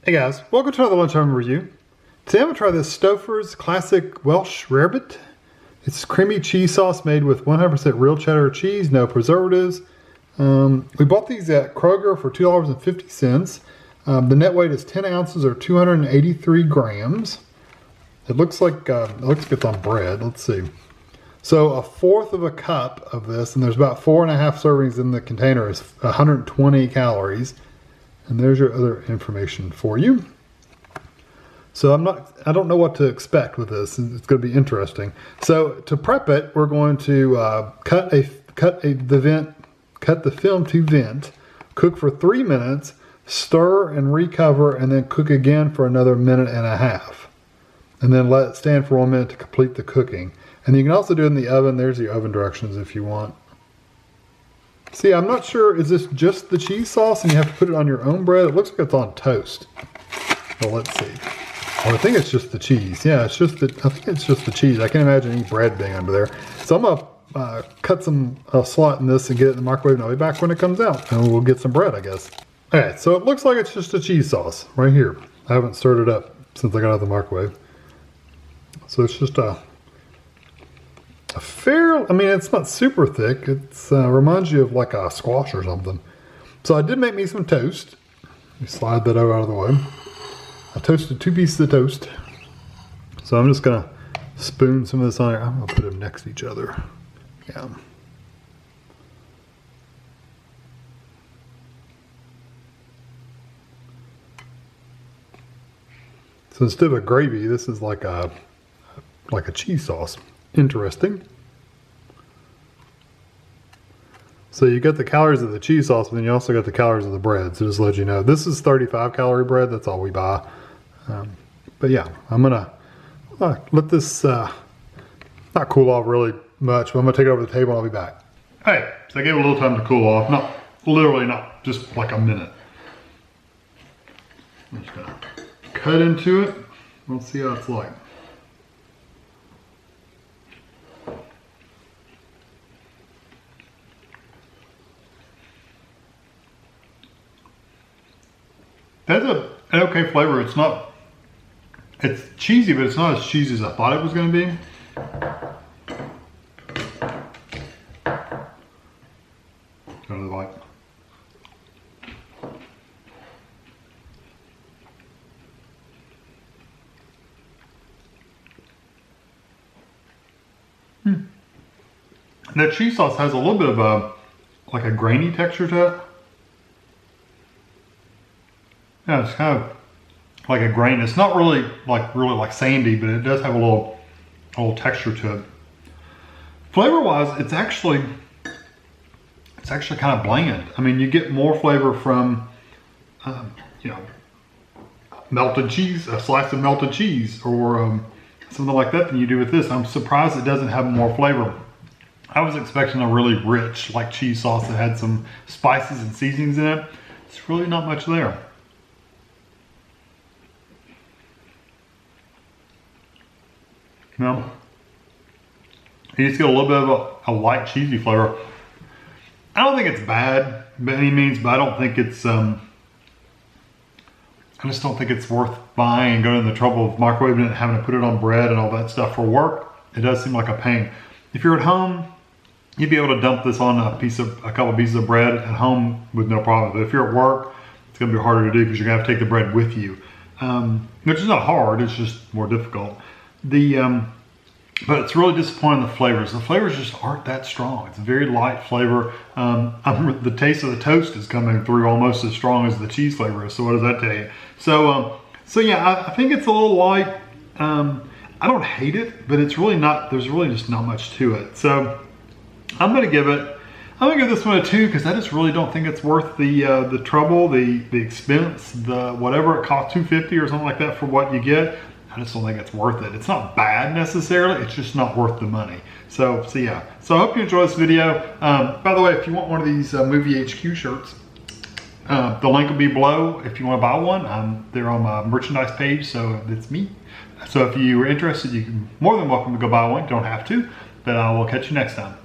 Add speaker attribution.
Speaker 1: Hey guys, welcome to another Lunchtime review. Today I'm going to try this Stouffer's classic Welsh Rarebit. It's creamy cheese sauce made with 100% real cheddar cheese, no preservatives. We bought these at Kroger for $2.50. The net weight is 10 ounces or 283 grams. It looks like it's on bread. Let's see. So a fourth of a cup of this, and there's about 4.5 servings in the container, is 120 calories. And there's your other information for you. So I don't know what to expect with this. It's going to be interesting. So to prep it, we're going to cut the film to vent, cook for 3 minutes, stir and recover, and then cook again for another 1.5 minutes. And then let it stand for 1 minute to complete the cooking. And you can also do it in the oven. There's the oven directions if you want. See, I'm not sure, is this just the cheese sauce and you have to put it on your own bread? It looks like it's on toast. Well, let's see. Oh, I think it's just the cheese. Yeah, I think it's just the cheese. I can't imagine any bread being under there. So I'm gonna cut a slot in this and get it in the microwave, and I'll be back when it comes out. And we'll get some bread, I guess. All right, so it looks like it's just a cheese sauce right here. I haven't stirred it up since I got out of the microwave. So it's just it's not super thick. It's reminds you of like a squash or something. So I did make me some toast. Let me slide that out of the way. I toasted 2 pieces of toast. So I'm just gonna spoon some of this on here. I'm gonna put them next to each other. Yeah. So instead of a gravy, this is like a cheese sauce. Interesting. So you got the calories of the cheese sauce, but then you also got the calories of the bread. So just to let you know, this is 35 calorie bread. That's all we buy. But yeah, I'm gonna let this not cool off really much, but I'm gonna take it over the table and I'll be back. Hey, so I gave it a little time to cool off. Not literally, not just like a minute. I'm just gonna cut into it. We'll see how it's like. That's an okay flavor. It's cheesy, but it's not as cheesy as I thought it was going to be. Kind of like. The cheese sauce has a little bit of like a grainy texture to it. Yeah, it's kind of like a grain. It's not really like sandy, but it does have a little texture to it. Flavor-wise, it's actually kind of bland. I mean, you get more flavor from melted cheese, a slice of melted cheese, or something like that than you do with this. I'm surprised it doesn't have more flavor. I was expecting a really rich, like cheese sauce that had some spices and seasonings in it. It's really not much there. No, you just get a little bit of a light cheesy flavor. I don't think it's bad by any means, but I don't think it's, I just don't think it's worth buying and going to the trouble of microwaving it and having to put it on bread and all that stuff for work. It does seem like a pain. If you're at home, you'd be able to dump this on a couple pieces of bread at home with no problem. But if you're at work, it's gonna be harder to do because you're gonna have to take the bread with you. Which is not hard, it's just more difficult. But it's really disappointing, the flavors. The flavors just aren't that strong. It's a very light flavor. The taste of the toast is coming through almost as strong as the cheese flavor is. So what does that tell you? So yeah, I think it's a little light. I don't hate it, but it's really not, there's really just not much to it. So I'm gonna give this one a 2 because I just really don't think it's worth the trouble, the expense, the whatever it costs, $2.50 or something like that for what you get. I just don't think it's worth it. It's not bad necessarily, it's just not worth the money. So yeah. So I hope you enjoyed this video. By the way, if you want one of these Movie HQ shirts, the link will be below if you want to buy one. They're on my merchandise page, so it's me. So if you are interested, you can more than welcome to go buy one. You don't have to, but I will catch you next time.